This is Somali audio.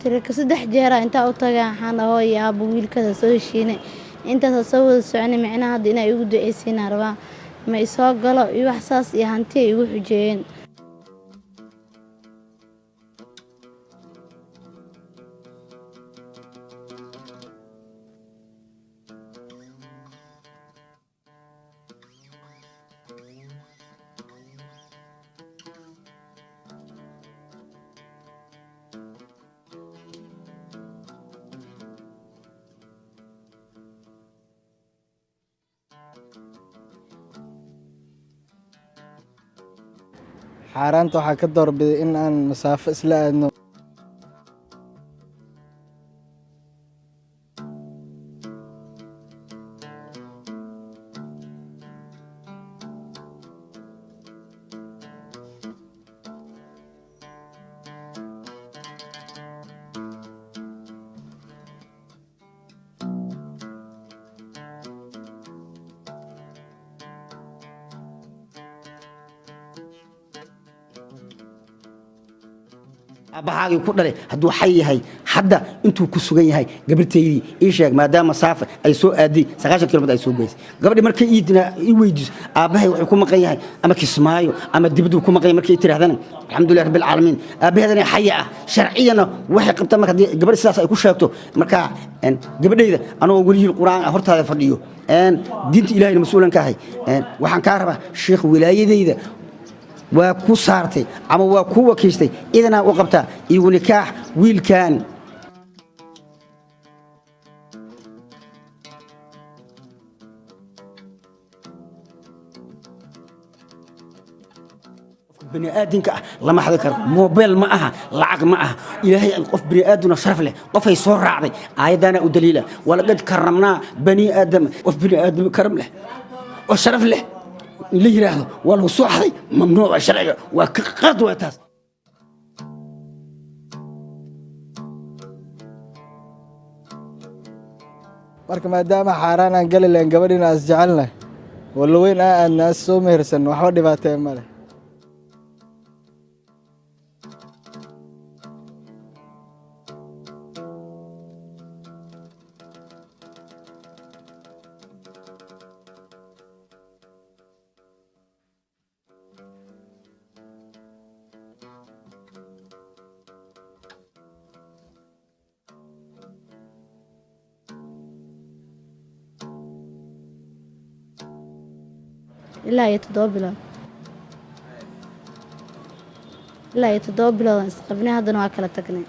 tirka 3 jeer inta u tagay waxaan hooyo aabo wiilkada soo heshiinay inta soo wada soconay macnaha hadda inay igu duceysiin rabaa ma isoo galo iyo wax saas iyo hanti igu xujeen xaaraanta waxaa ka doorbiday in aan masaafo isla aadno abahaagii ku dhalay hadduu xay yahay hadda intuu ku sugan yahay gabarteydii ii sheeg maadaama saafa ay soo aaday 9 kilomitir ay soo geysay gabadhi markay iidina ii weydiis aabahay wuxuu ku maqan yahay ama Kismaayo ama dibaduu ku maqan yahay markay tirahdana alxamdulillaah rabbil caalamiin aabaheedana xay ah sharciyana waxay qabtaa marka gabadh sidaas ay ku sheegto marka gabadheyda anoo waliyi quraan hortaada fadhiyo diinta ilaahay mas'uulan ka ahay waxaan ka rabaa sheekh wilaayadeyda waa ku saartay ama waa ku wakiistay idana u qabta igu nikaax wiilkan bani aadinka lama xadi karo mobile ma aha lacag ma aha ilaahay qof bani aaduna sharaf leh qof ay soo raacday aayadana u daliila wala qad karamna bani aadam qof bani aadam karam leh oo sharaf leh اللي يراهو والله صحي ممنوع شرعي وقدوة تاس marka maadaama xaaraan aan gali leen gabadhina as jecelnahay walla weyn aan as soo mehersan waxba dhibaato ma leh ilaa iyo 7 bilood ilaa iyo 7 bilood isqabnay haddana waa kala tagnay